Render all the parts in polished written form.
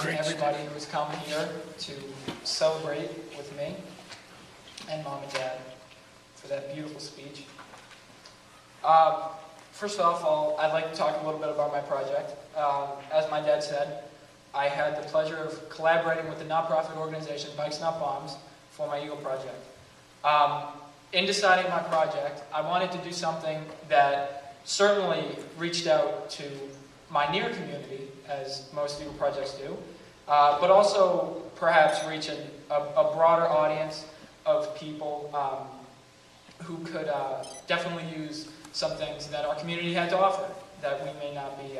again everybody who has come here to celebrate with me and Mom and Dad for that beautiful speech. First off, I'd like to talk a little bit about my project. As my dad said, I had the pleasure of collaborating with the nonprofit organization Bikes Not Bombs for my Eagle project. In deciding my project, I wanted to do something that certainly reached out to my near community, as most Eagle projects do, but also perhaps reach a broader audience of people who could definitely use some things that our community had to offer that we may not be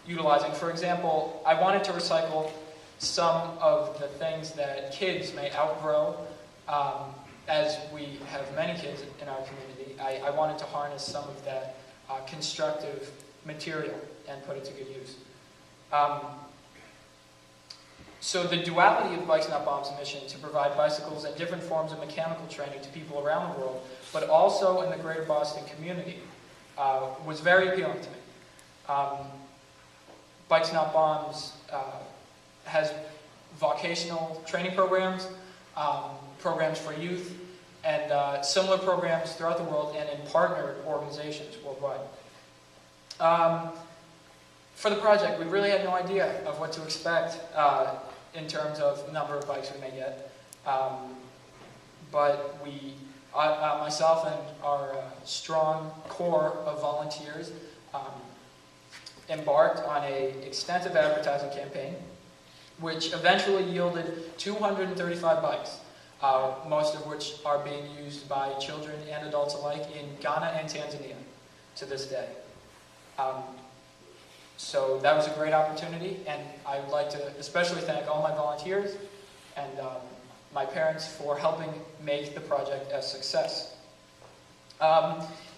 utilizing. For example, I wanted to recycle some of the things that kids may outgrow. As we have many kids in our community, I wanted to harness some of that constructive material and put it to good use. So the duality of Bikes Not Bombs' mission to provide bicycles and different forms of mechanical training to people around the world, but also in the greater Boston community, was very appealing to me. Bikes Not Bombs has vocational training programs, programs for youth, and similar programs throughout the world and in partner organizations worldwide. For the project, we really had no idea of what to expect in terms of number of bikes we may get. But myself and our strong core of volunteers embarked on an extensive advertising campaign, which eventually yielded 235 bikes, most of which are being used by children and adults alike in Ghana and Tanzania to this day. So that was a great opportunity, and I would like to especially thank all my volunteers and my parents for helping make the project a success.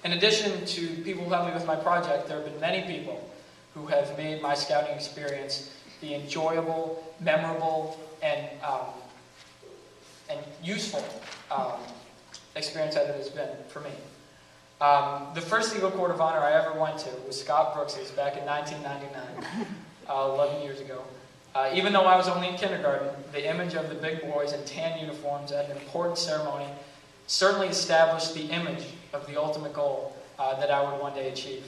In addition to people who helped me with my project, there have been many people who have made my scouting experience the enjoyable, memorable, and useful experience that it has been for me. The first Eagle Court of Honor I ever went to was Scott Brooks's back in 1999, 11 years ago. Even though I was only in kindergarten, the image of the big boys in tan uniforms at an important ceremony certainly established the image of the ultimate goal that I would one day achieve.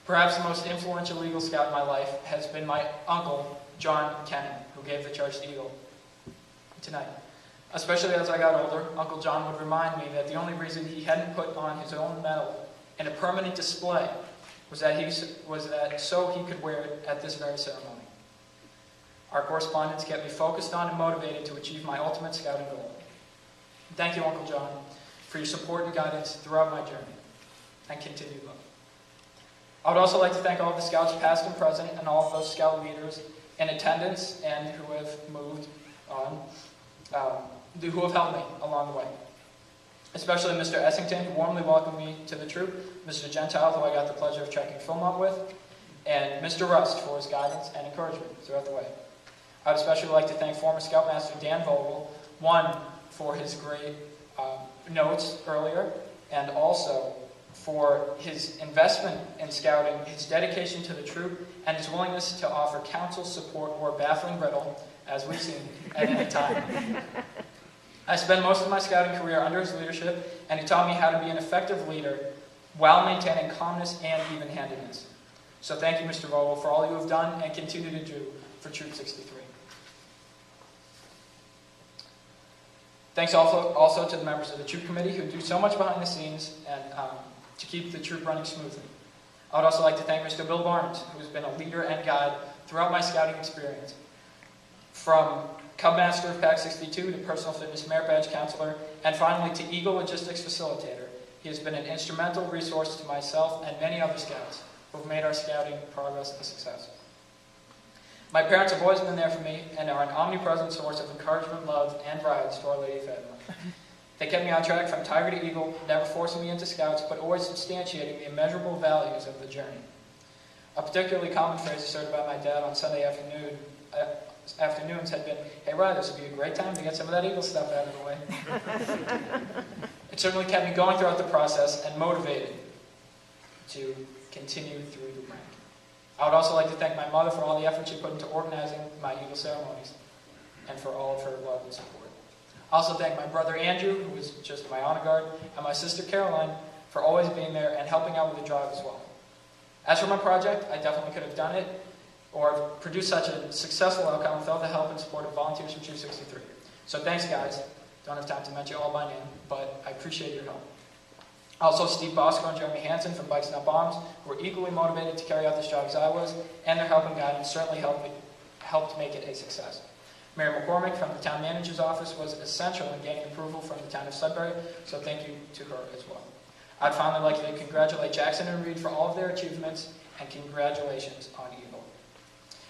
Perhaps the most influential Eagle Scout in my life has been my uncle, John Kennan, who gave the charge to Eagle tonight. Especially as I got older, Uncle John would remind me that the only reason he hadn't put on his own medal in a permanent display was that so he could wear it at this very ceremony. Our correspondence kept me focused on and motivated to achieve my ultimate scouting goal. Thank you, Uncle John, for your support and guidance throughout my journey, and continued love. I would also like to thank all of the Scouts past and present, and all of those Scout leaders in attendance and who have moved on, who have helped me along the way. Especially Mr. Essington, who warmly welcomed me to the troop, Mr. Gentile, who I got the pleasure of checking film up with, and Mr. Rust for his guidance and encouragement throughout the way. I would especially like to thank former Scoutmaster Dan Vogel, one, for his great notes earlier, and also for his investment in scouting, his dedication to the troop, and his willingness to offer counsel, support, or baffling brittle, as we've seen, at any time. I spent most of my scouting career under his leadership, and he taught me how to be an effective leader while maintaining calmness and even-handedness. So thank you, Mr. Vogel, for all you have done and continue to do for Troop 63. Thanks also to the members of the troop committee who do so much behind the scenes and to keep the troop running smoothly. I would also like to thank Mr. Bill Barnes, who has been a leader and guide throughout my scouting experience. From Cub Master of Pack 62 to Personal Fitness Merit Badge Counselor, and finally to Eagle Logistics Facilitator, he has been an instrumental resource to myself and many other Scouts who have made our scouting progress a success. My parents have always been there for me and are an omnipresent source of encouragement, love, and rides to Our Lady of Fatima. They kept me on track from Tiger to Eagle, never forcing me into Scouts, but always substantiating the immeasurable values of the journey. A particularly common phrase asserted by my dad on Sunday afternoons had been, "Hey, Ryan, this would be a great time to get some of that Eagle stuff out of the way." It certainly kept me going throughout the process and motivated to continue through the rank. I would also like to thank my mother for all the effort she put into organizing my Eagle ceremonies and for all of her love and support. I also thank my brother Andrew, who was just my honor guard, and my sister Caroline for always being there and helping out with the drive as well. As for my project, I definitely could have done it or produced such a successful outcome without the help and support of volunteers from Troop 63. So thanks, guys. Don't have time to mention you all by name, but I appreciate your help. Also, Steve Bosco and Jeremy Hansen from Bikes Not Bombs were equally motivated to carry out this job as I was, and their help and guidance certainly helped make it a success. Mary McCormick from the town manager's office was essential in gaining approval from the town of Sudbury, so thank you to her as well. I'd finally like to congratulate Jackson and Reed for all of their achievements, and congratulations on Eagle.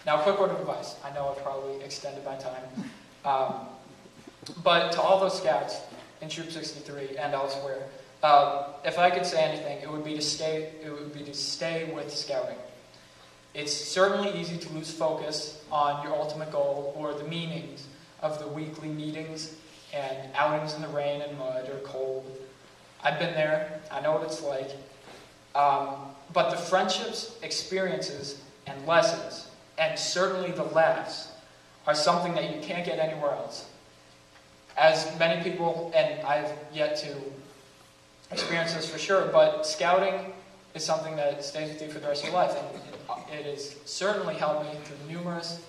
Now, a quick word of advice. I know I've probably extended my time, but to all those scouts in Troop 63 and elsewhere, if I could say anything, it would be to stay with scouting. It's certainly easy to lose focus on your ultimate goal or the meanings of the weekly meetings and outings in the rain and mud or cold. I've been there. I know what it's like. But the friendships, experiences, and lessons, and certainly the laughs, are something that you can't get anywhere else. As many people, and I've yet to experience this for sure, but scouting is something that stays with you for the rest of your life. And it has certainly helped me through numerous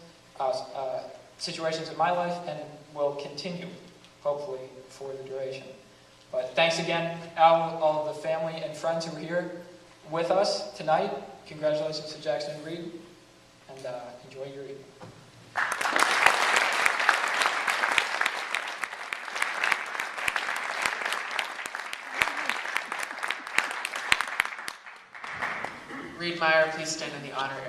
situations in my life and will continue, hopefully, for the duration. But thanks again, all of the family and friends who are here with us tonight. Congratulations to Jackson and Reed, and enjoy your evening. Reed Meyer, please stand in the honor area.